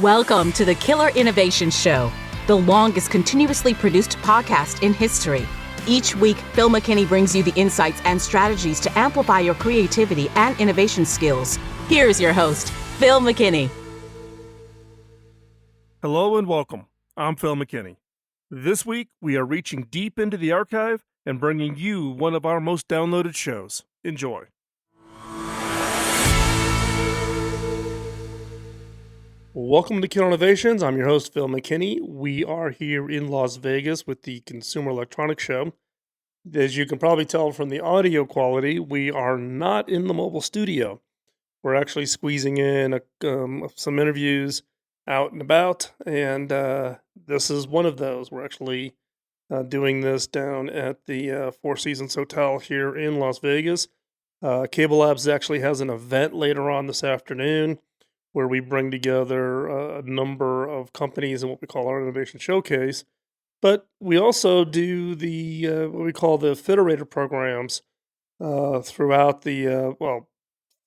Welcome to the Killer Innovation Show, the longest continuously produced podcast in history. Each week, Phil McKinney brings you the insights and strategies to amplify your creativity and innovation skills. Here's your host, Phil McKinney. Hello and welcome. I'm Phil McKinney. This week, we are reaching deep into the archive and bringing you one of our most downloaded shows. Enjoy. Welcome to Killer Innovations. I'm your host, Phil McKinney. We are here in Las Vegas with the Consumer Electronics Show. As you can probably tell from the audio quality, we are not in the mobile studio. We're actually squeezing in some interviews out and about, and this is one of those. We're actually doing this down at the Four Seasons Hotel here in Las Vegas. Cable Labs actually has an event later on this afternoon where we bring together a number of companies in what we call our Innovation Showcase. But we also do the what we call the accelerator programs throughout the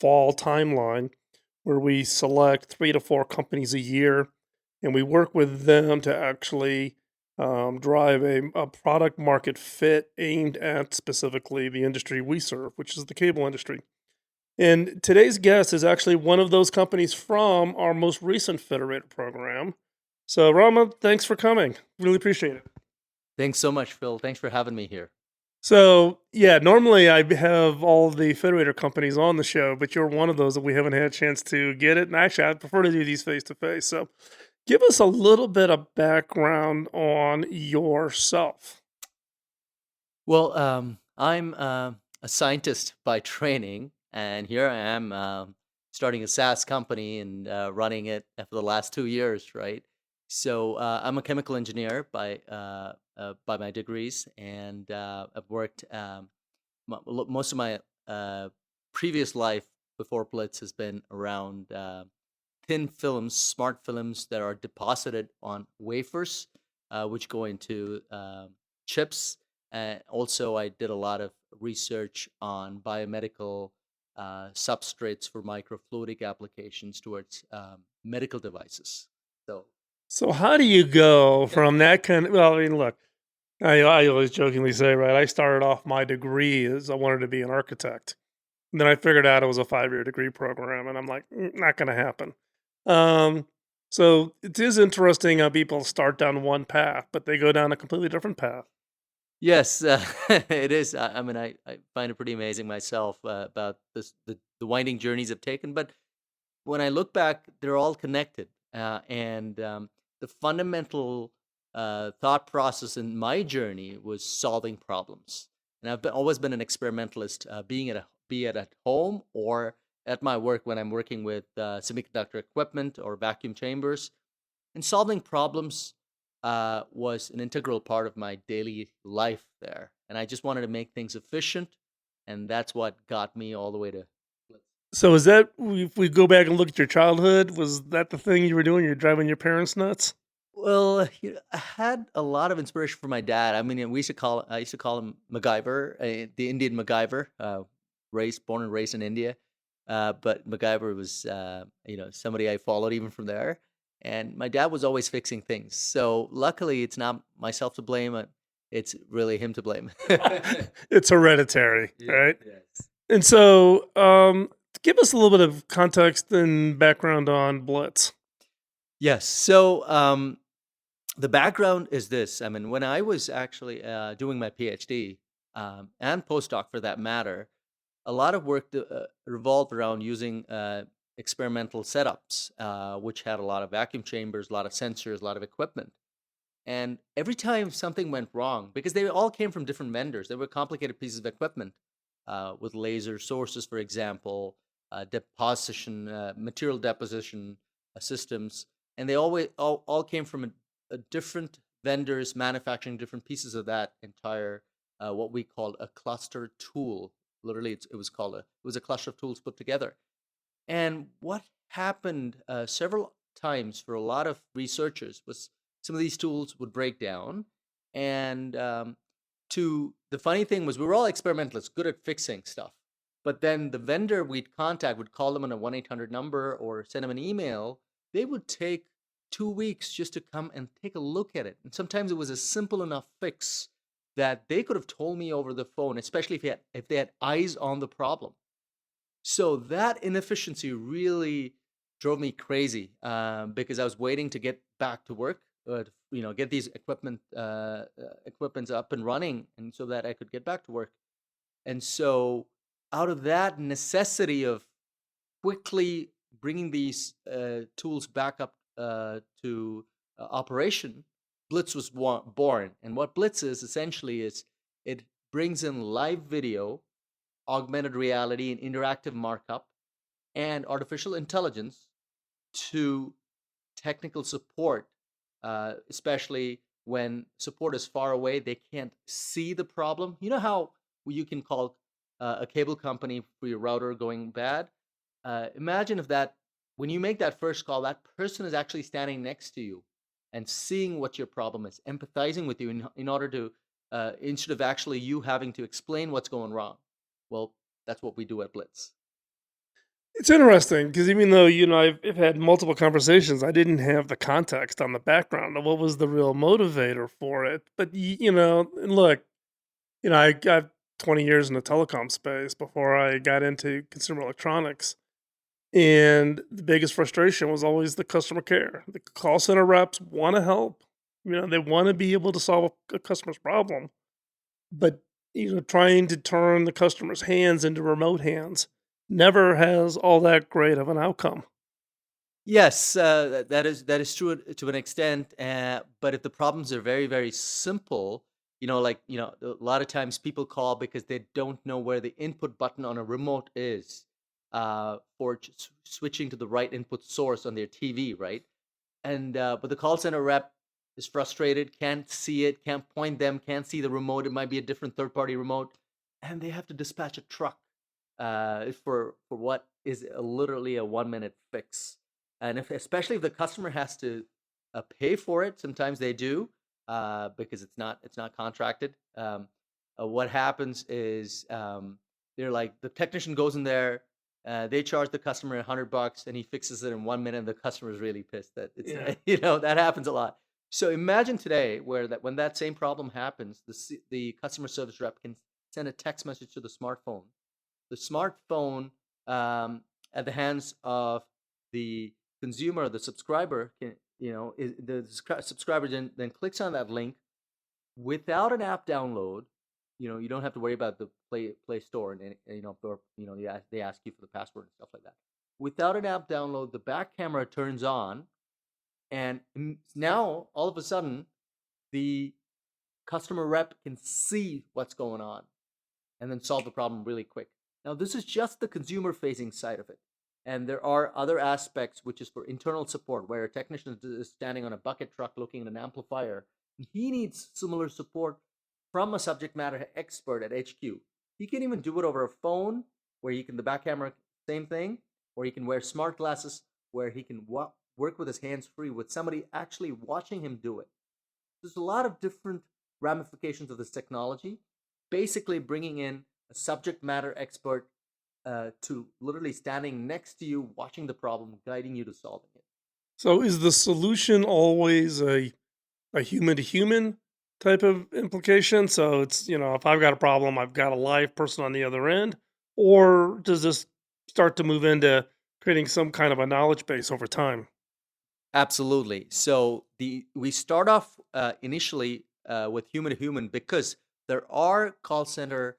fall timeline, where we select 3 to 4 companies a year, and we work with them to actually drive a product market fit aimed at specifically the industry we serve, which is the cable industry. And today's guest is actually one of those companies from our most recent Federator program. So, Rama, thanks for coming. Really appreciate it. Thanks so much, Phil. Thanks for having me here. So, yeah, normally I have all the Federator companies on the show, but you're one of those that we haven't had a chance to get it. And actually, I prefer to do these face-to-face. So, give us a little bit of background on yourself. Well, I'm a scientist by training, and here I am starting a SaaS company and running it for the last 2 years, right? So I'm a chemical engineer by my degrees, and I've worked most of my previous life before Blitz has been around thin films, smart films that are deposited on wafers, which go into chips. Also, I did a lot of research on biomedical substrates for microfluidic applications towards medical devices. So how do you go from that kind of, well, I mean, look, I always jokingly say, right, I started off my degree as I wanted to be an architect. And then I figured out it was a 5-year degree program, and I'm like, not going to happen. So it is interesting how people start down one path, but they go down a completely different path. Yes, it is. I mean, I find it pretty amazing myself about the winding journeys I've taken. But when I look back, they're all connected. And the fundamental thought process in my journey was solving problems. And I've always been an experimentalist, be it at home or at my work when I'm working with semiconductor equipment or vacuum chambers. And solving problems was an integral part of my daily life there. And I just wanted to make things efficient. And that's what got me all the way to Blitz. So is that, if we go back and look at your childhood, was that the thing you were doing? You're driving your parents nuts? Well, I had a lot of inspiration from my dad. I mean, I used to call him MacGyver, the Indian MacGyver, born and raised in India. But MacGyver was, somebody I followed even from there. And my dad was always fixing things. So luckily, it's not myself to blame. It's really him to blame. It's hereditary, right? Yes. And so give us a little bit of context and background on Blitz. Yes. So the background is this. I mean, when I was actually doing my PhD and postdoc for that matter, a lot of work revolved around using experimental setups, which had a lot of vacuum chambers, a lot of sensors, a lot of equipment. And every time something went wrong, because they all came from different vendors, they were complicated pieces of equipment with laser sources, for example, material deposition systems, and they all came from a different vendors manufacturing different pieces of that entire what we called a cluster tool. Literally, it was a cluster of tools put together. And what happened several times for a lot of researchers was some of these tools would break down. And the funny thing was we were all experimentalists, good at fixing stuff. But then the vendor we'd contact would call them on a 1-800 number or send them an email. They would take 2 weeks just to come and take a look at it. And sometimes it was a simple enough fix that they could have told me over the phone, especially if they had eyes on the problem. So that inefficiency really drove me crazy, because I was waiting to get back to work, get these equipments up and running, and so that I could get back to work. And so, out of that necessity of quickly bringing these tools back up to operation, Blitz was born. And what Blitz is essentially is it brings in live video, augmented reality, and interactive markup, and artificial intelligence to technical support, especially when support is far away, they can't see the problem. You know how you can call a cable company for your router going bad? Imagine if that, when you make that first call, that person is actually standing next to you and seeing what your problem is, empathizing with you in order to, instead of actually you having to explain what's going wrong. Well, that's what we do at Blitz. It's interesting because even though, I've had multiple conversations, I didn't have the context on the background of what was the real motivator for it. But, and look, I got 20 years in the telecom space before I got into consumer electronics. And the biggest frustration was always the customer care. The call center reps want to help. They want to be able to solve a customer's problem. But, trying to turn the customer's hands into remote hands never has all that great of an outcome. Yes, that is true to an extent. But if the problems are very, very simple, a lot of times people call because they don't know where the input button on a remote is, for switching to the right input source on their TV, right? And but the call center rep is frustrated, can't see it, can't point them, can't see the remote. It might be a different third party remote, and they have to dispatch a truck for what is literally a 1 minute fix. And especially if the customer has to pay for it, sometimes they do, because it's not contracted. What happens is, they're like, the technician goes in there, they charge the customer $100, and he fixes it in 1 minute. And the customer is really pissed that it's Yeah. that happens a lot. So imagine today when that same problem happens, the customer service rep can send a text message to the smartphone. The smartphone, at the hands of the consumer, the subscriber, the subscriber then clicks on that link without an app download. You don't have to worry about the Play Store, and or they ask you for the password and stuff like that. Without an app download, the back camera turns on, and now all of a sudden the customer rep can see what's going on and then solve the problem really quick. Now, this is just the consumer-facing side of it. And there are other aspects, which is for internal support, where a technician is standing on a bucket truck looking at an amplifier. He needs similar support from a subject matter expert at HQ. He can even do it over a phone, where the back camera, same thing, or he can wear smart glasses, where he can work with his hands free with somebody actually watching him do it. There's a lot of different ramifications of this technology, basically bringing in a subject matter expert to literally standing next to you, watching the problem, guiding you to solving it. So is the solution always a human to human type of implication? So it's, if I've got a problem, I've got a live person on the other end, or does this start to move into creating some kind of a knowledge base over time? Absolutely. So we start off initially with human to human, because there are call center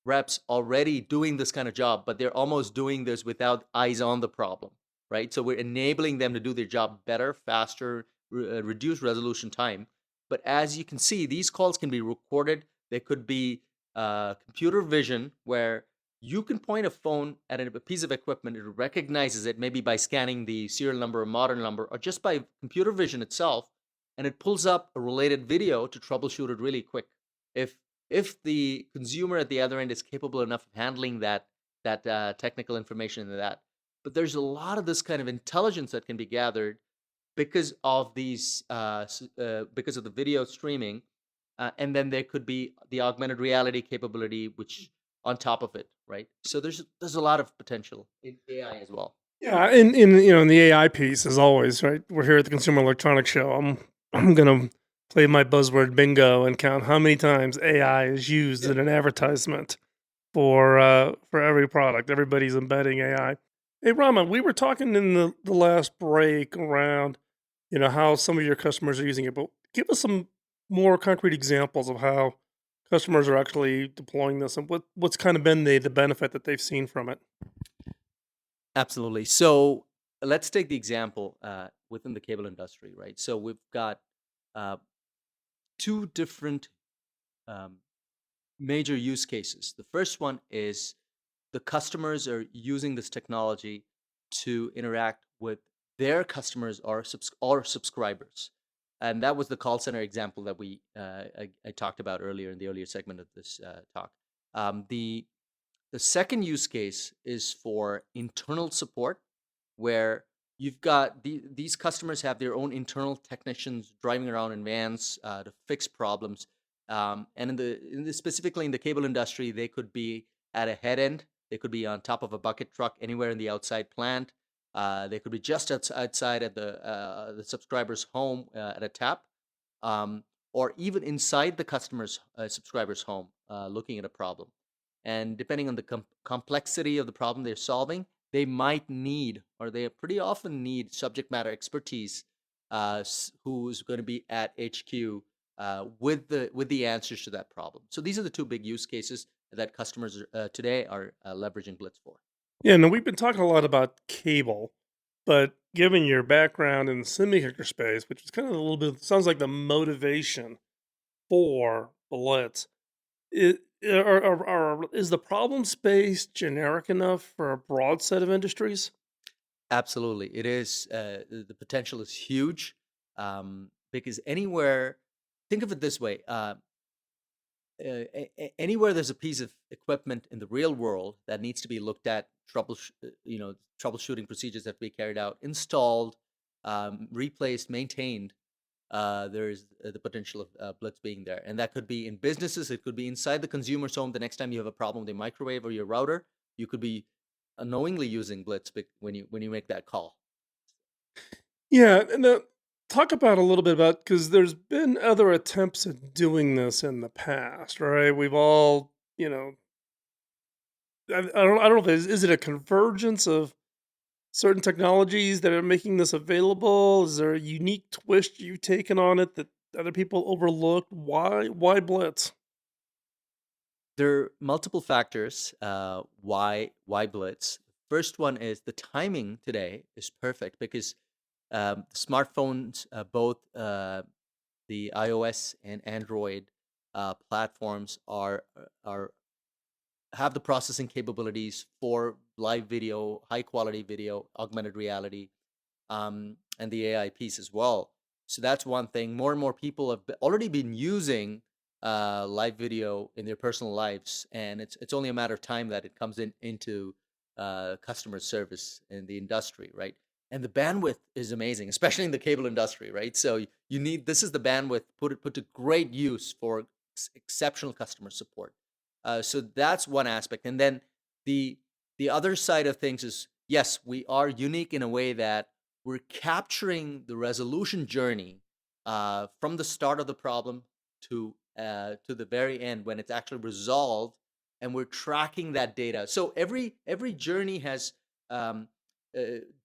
reps already doing this kind of job, but they're almost doing this without eyes on the problem, right? So we're enabling them to do their job better, faster, reduce resolution time. But as you can see, these calls can be recorded. They could be computer vision, where you can point a phone at a piece of equipment, it recognizes it maybe by scanning the serial number or model number, or just by computer vision itself, and it pulls up a related video to troubleshoot it really quick. If the consumer at the other end is capable enough of handling that technical information and that. But there's a lot of this kind of intelligence that can be gathered because of because of the video streaming, and then there could be the augmented reality capability, which on top of it, right? So there's a lot of potential in AI as well. Yeah, in the AI piece, as always, right? We're here at the Consumer Electronics Show. I'm gonna play my buzzword bingo and count how many times AI is used Yeah. in an advertisement for every product. Everybody's embedding AI. Hey, Rama, we were talking in the last break around how some of your customers are using it, but give us some more concrete examples of how customers are actually deploying this and what's kind of been the benefit that they've seen from it. Absolutely. So let's take the example within the cable industry, right? So we've got uh, two different um, major use cases. The first one is the customers are using this technology to interact with their customers or subscribers. And that was the call center example that I talked about earlier in the earlier segment of this talk. The second use case is for internal support, where you've got these customers have their own internal technicians driving around in vans to fix problems. And specifically in the cable industry, they could be at a head end, they could be on top of a bucket truck anywhere in the outside plant. They could be just outside at the subscriber's home at a tap, or even inside the customer's subscriber's home, looking at a problem. And depending on the complexity of the problem they're solving, they might need, or they pretty often need, subject matter expertise, who's going to be at HQ with the answers to that problem. So these are the two big use cases that customers today are leveraging Blitz for. Yeah, no, we've been talking a lot about cable, but given your background in the semiconductor space, which is kind of a little bit sounds like the motivation for Blitz, is the problem space generic enough for a broad set of industries? Absolutely, it is. The potential is huge, because anywhere, think of it this way: anywhere there's a piece of equipment in the real world that needs to be looked at, troubleshooting procedures have to be carried out, installed, replaced, maintained. There's the potential of Blitz being there, and that could be in businesses. It could be inside the consumer's home. The next time you have a problem with a microwave or your router, you could be unknowingly using Blitz when you make that call. Yeah, and talk about a little bit about because there's been other attempts at doing this in the past, right? We've all, I don't know if is it a convergence of certain technologies that are making this available? Is there a unique twist you've taken on it that other people overlooked? Why Blitz? There are multiple factors why Blitz. First one is the timing today is perfect because smartphones, both the iOS and Android platforms, are have the processing capabilities for live video, high quality video, augmented reality, and the AI piece as well. So that's one thing. More and more people have already been using live video in their personal lives, and it's only a matter of time that it comes into customer service in the industry, right? And the bandwidth is amazing, especially in the cable industry, right? So you need this is the bandwidth put to great use for exceptional customer support. So that's one aspect, and then the the other side of things is yes, we are unique in a way that we're capturing the resolution journey from the start of the problem to the very end when it's actually resolved, and we're tracking that data. So every journey has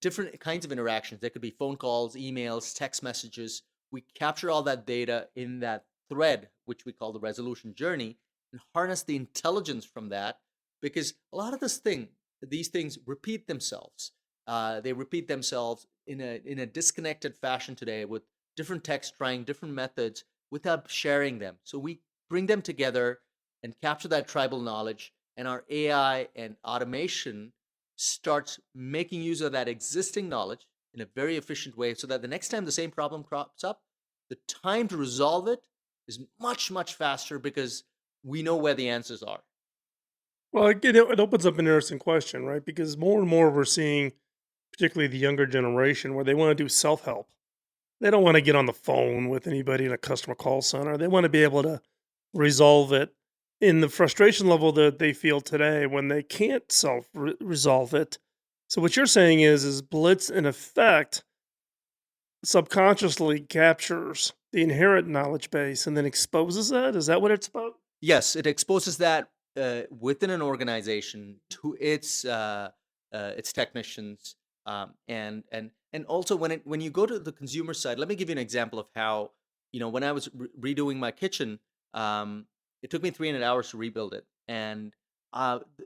different kinds of interactions. There could be phone calls, emails, text messages. We capture all that data in that thread, which we call the resolution journey, and harness the intelligence from that. Because a lot of these things repeat themselves. They repeat themselves in a disconnected fashion today with different text trying different methods without sharing them. So we bring them together and capture that tribal knowledge, and our AI and automation starts making use of that existing knowledge in a very efficient way so that the next time the same problem crops up, the time to resolve it is much, much faster because we know where the answers are. Well, it opens up an interesting question, right? Because more and more we're seeing, particularly the younger generation, where they want to do self help. They don't want to get on the phone with anybody in a customer call center. They want to be able to resolve it in the frustration level that they feel today when they can't self resolve it. So what you're saying is Blitz in effect subconsciously captures the inherent knowledge base and then exposes that? Is that what it's about? Yes, it exposes that within an organization to its technicians, and also when you go to the consumer side. Let me give you an example of how, when I was redoing my kitchen, um, it took me 300 hours to rebuild it, and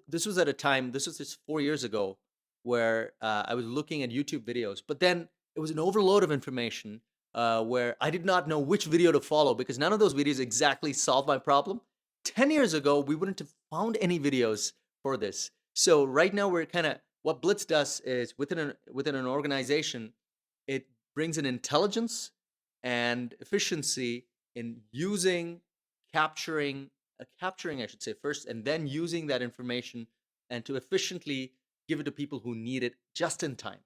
this was at a time. This was just 4 years ago, where I was looking at YouTube videos, but then it was an overload of information. Where I did not know which video to follow because none of those videos exactly solved my problem. 10 years ago, we wouldn't have found any videos for this. So right now we're kind of what Blitz does is within an organization, it brings an intelligence and efficiency in capturing capturing I should say first, and then using that information and to efficiently give it to people who need it just in time.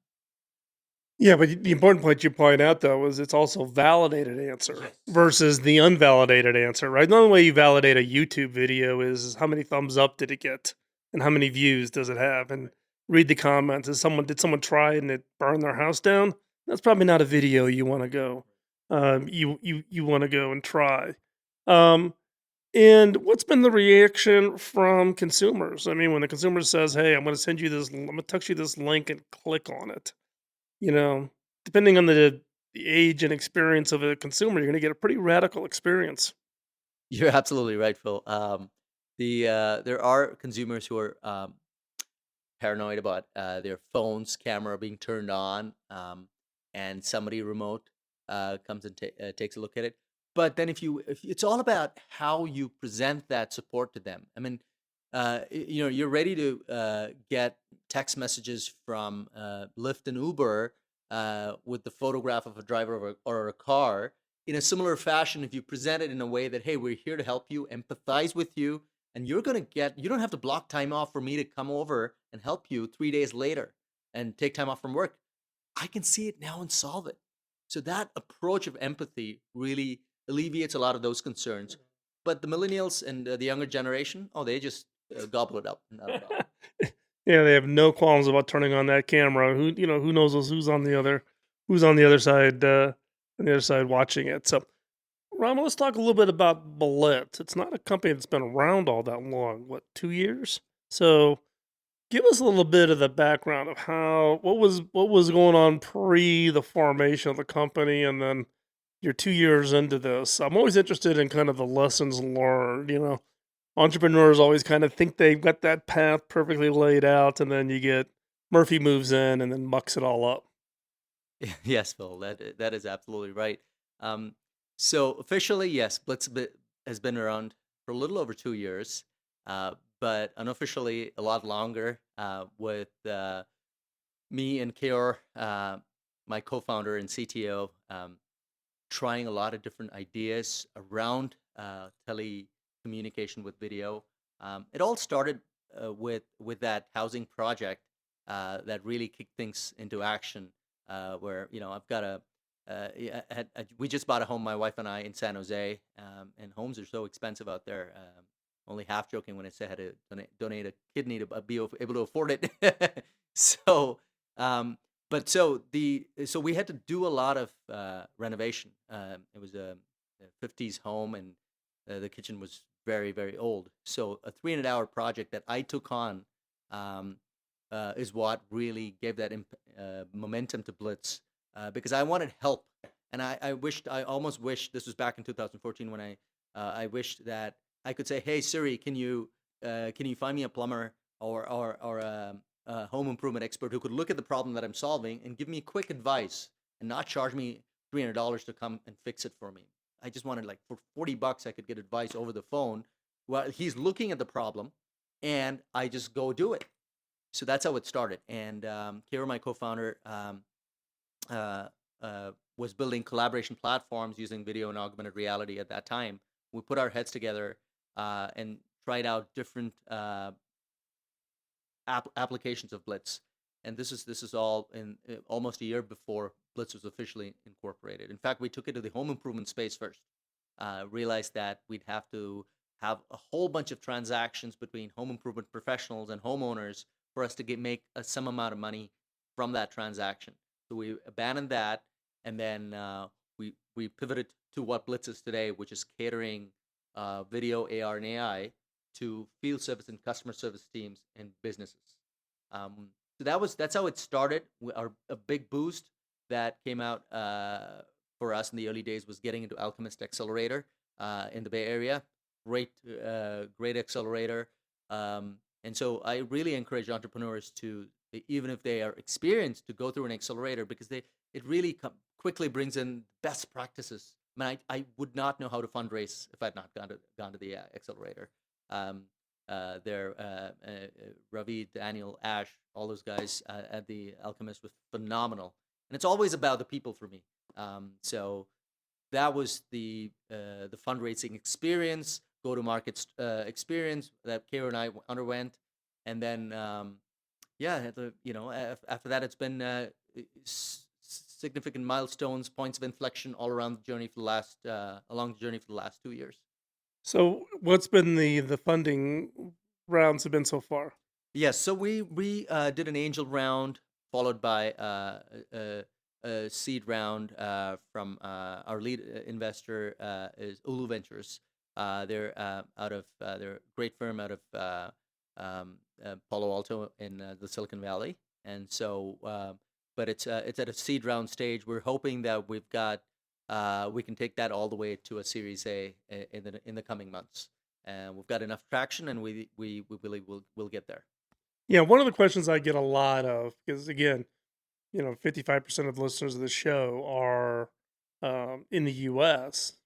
Yeah, but the important point you point out though is it's also validated answer Yes. versus the unvalidated answer, right? The only way you validate a YouTube video is how many thumbs up did it get and how many views does it have, and read the comments. Did someone try and it burn their house down? That's probably not a video you want to go. You want to go and try. Um, and what's been the reaction from consumers? I mean, when the consumer says, "Hey, I'm going to send you this, I'm going to text you this link and click on it," you know, depending on the age and experience of a consumer, you're gonna get a pretty radical experience. You're absolutely right, Phil. There are consumers who are paranoid about their phone's camera being turned on, and somebody remote comes and takes a look at it. But then, if it's all about how you present that support to them. I mean, you're ready to get text messages from Lyft and Uber with the photograph of a driver or a car. In a similar fashion, if you present it in a way that, hey, we're here to help you, empathize with you, and you don't have to block time off for me to come over and help you 3 days later and take time off from work. I can see it now and solve it. So that approach of empathy really alleviates a lot of those concerns. But the millennials and the younger generation, oh, they just gobble it up. Not a problem. Yeah, they have no qualms about turning on that camera. Who knows who's on the other side, watching it. So, Rama, let's talk a little bit about Blitz. It's not a company that's been around all that long. What, 2 years? So, give us a little bit of the background of what was going on pre the formation of the company, and then you're 2 years into this. I'm always interested in kind of the lessons learned. Entrepreneurs always kind of think they've got that path perfectly laid out, and then you get Murphy moves in and then mucks it all up. Yes, Phil, that is absolutely right. Um, so officially, yes, has been around for a little over 2 years, but unofficially a lot longer. With me and Keor, my co-founder and CTO, trying a lot of different ideas around telecommunication with video. It all started with that housing project that really kicked things into action. Where I've got we just bought a home, my wife and I, in San Jose, and homes are so expensive out there. Only half joking when I say I had to donate a kidney to be able to afford it. So, but so we had to do a lot of renovation. It was a 50s home, and the kitchen was very, very old. So a 300-hour project that I took on um, is what really gave that momentum to Blitz, because I wanted help, and I almost wished this was back in 2014 when I wished that I could say, "Hey Siri, can you find me a plumber or a home improvement expert who could look at the problem that I'm solving and give me quick advice and not charge me $300 to come and fix it for me." I just wanted, like, for $40 I could get advice over the phone while he's looking at the problem, and I just go do it. So that's how it started. And Kira, my co-founder, uh, was building collaboration platforms using video and augmented reality at that time. We put our heads together and tried out different applications of Blitz. And this is all in almost a year before Blitz was officially incorporated. In fact, we took it to the home improvement space first. Realized that we'd have to have a whole bunch of transactions between home improvement professionals and homeowners for us to make some amount of money from that transaction. So we abandoned that, and then we pivoted to what Blitz is today, which is catering video, AR, and AI to field service and customer service teams and businesses. So that's how it started. A big boost that came out for us in the early days was getting into Alchemist Accelerator in the Bay Area. Great accelerator. And so I really encourage entrepreneurs to, even if they are experienced, to go through an accelerator, because it really quickly brings in best practices. I mean, I would not know how to fundraise if I'd not gone to the accelerator. Ravi, Daniel, Ash, all those guys at the Alchemist was phenomenal, and it's always about the people for me. So that was the fundraising experience, go-to-market experience that Kara and I underwent, and then after that, it's been significant milestones, points of inflection all around the journey for the last 2 years. So, what's been the funding rounds have been so far? Yes, so we did an angel round followed by a seed round from our lead investor is Ulu Ventures. They're they're a great firm out of Palo Alto in the Silicon Valley, and so but it's at a seed round stage. We're hoping that we can take that all the way to a Series A in the coming months, and we've got enough traction, and we believe we'll get there. Yeah, one of the questions I get a lot of, because again, 55% of the listeners of the show are in the U.S.,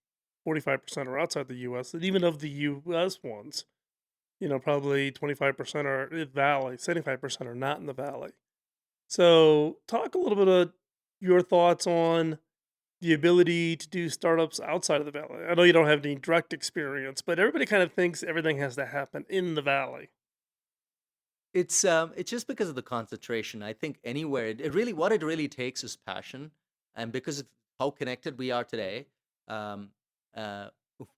45% are outside the U.S., and even of the U.S. ones, probably 25% are in the Valley, 75% are not in the Valley. So, talk a little bit of your thoughts on the ability to do startups outside of the Valley. I know you don't have any direct experience, but everybody kind of thinks everything has to happen in the Valley. It's just because of the concentration. I think anywhere what it really takes is passion, and because of how connected we are today, um, uh,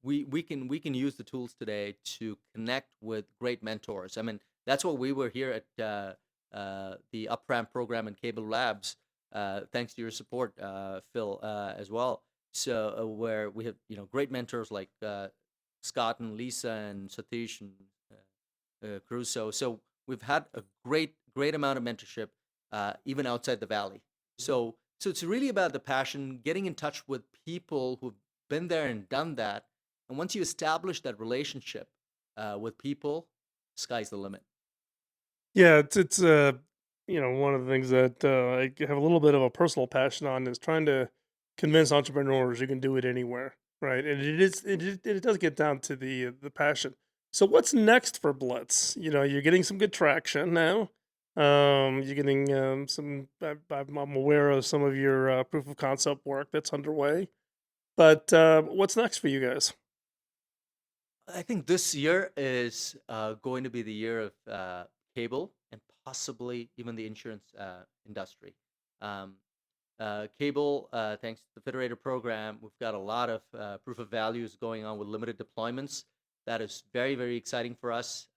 we can use the tools today to connect with great mentors. I mean, that's what we were here at the Upramp program and Cable Labs, thanks to your support, Phil, as well. So where we have great mentors like Scott and Lisa and Satish and Caruso. So we've had a great amount of mentorship even outside the Valley. So it's really about the passion, getting in touch with people who've been there and done that. And once you establish that relationship with people, sky's the limit. Yeah, it's one of the things that I have a little bit of a personal passion on is trying to convince entrepreneurs you can do it anywhere, right? And it does get down to the passion. So what's next for Blitz? You're getting some good traction now. You're getting I'm aware of some of your proof of concept work that's underway. But what's next for you guys? I think this year is going to be the year of cable and possibly even the insurance industry. Um, Cable, thanks to the Federator program, we've got a lot of proof of values going on with limited deployments. That is very, very exciting for us.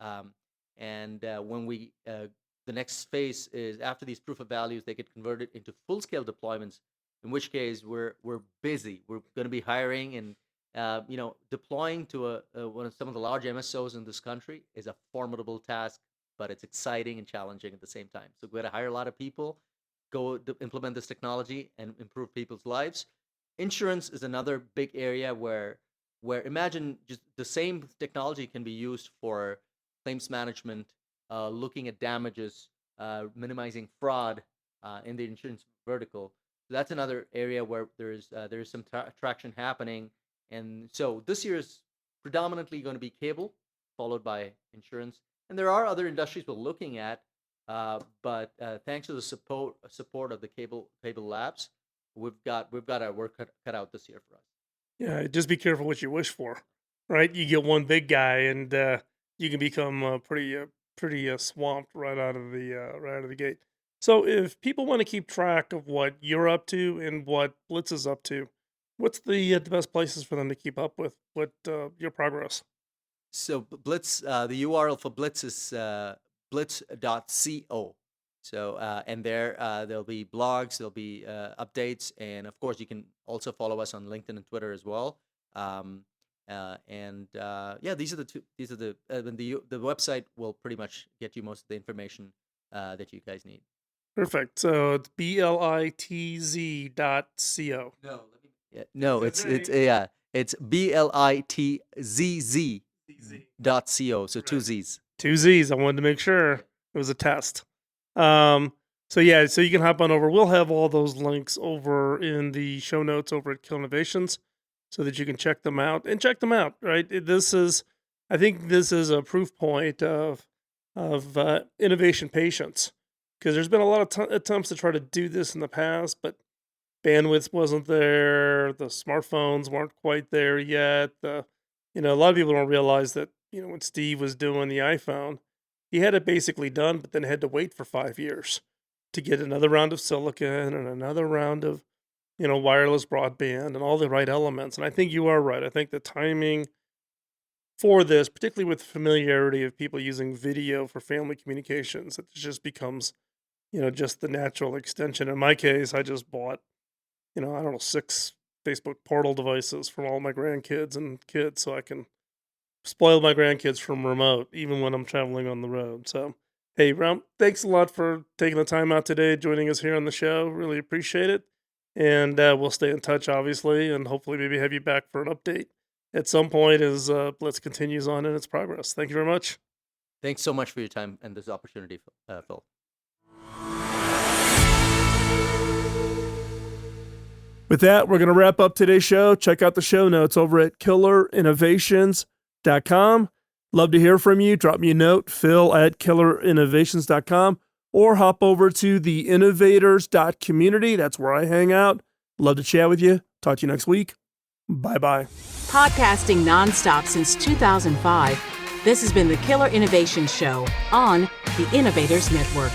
And when the next phase is after these proof of values, they get converted into full-scale deployments. In which case, we're busy. We're going to be hiring and deploying to some of the large MSOs in this country is a formidable task, but it's exciting and challenging at the same time. So we're going to hire a lot of people, go implement this technology, and improve people's lives. Insurance is another big area where imagine just the same technology can be used for claims management, looking at damages, minimizing fraud in the insurance vertical. So that's another area where there's some traction happening. And so this year is predominantly going to be cable, followed by insurance. And there are other industries we're looking at, but thanks to the support of the cable labs, we've got our work cut out this year for us. Yeah, just be careful what you wish for, right? You get one big guy, and you can become pretty swamped right out of the gate. So, if people want to keep track of what you're up to and what Blitz is up to, what's the best places for them to keep up with what your progress? So Blitz, the URL for Blitz is blitz.co. So, and there'll be blogs, there'll be updates, and of course, you can also follow us on LinkedIn and Twitter as well. These are the two. These are the website will pretty much get you most of the information that you guys need. Perfect. So it's blitz.co. It's blitz.co. So two Z's. Two Z's. I wanted to make sure it was a test. So you can hop on over. We'll have all those links over in the show notes over at Kill Innovations, so that you can check them out. Right? I think this is a proof point of innovation patience, because there's been a lot of attempts to try to do this in the past, but bandwidth wasn't there. The smartphones weren't quite there yet. A lot of people don't realize that, when Steve was doing the iPhone, he had it basically done, but then had to wait for 5 years to get another round of silicon and another round of, wireless broadband and all the right elements. And I think you are right. I think the timing for this, particularly with familiarity of people using video for family communications, it just becomes, just the natural extension. In my case, I just bought, 6 Facebook portal devices for all my grandkids and kids, so I can spoil my grandkids from remote, even when I'm traveling on the road. So, hey, Ram, thanks a lot for taking the time out today, joining us here on the show. Really appreciate it. And we'll stay in touch, obviously, and hopefully maybe have you back for an update at some point as Blitz continues on in its progress. Thank you very much. Thanks so much for your time and this opportunity, Phil. With that, we're going to wrap up today's show. Check out the show notes over at killerinnovations.com. Love to hear from you. Drop me a note, phil@killerinnovations.com, or hop over to the innovators.community. That's where I hang out. Love to chat with you. Talk to you next week. Bye-bye. Podcasting nonstop since 2005, this has been the Killer Innovation Show on the Innovators Network.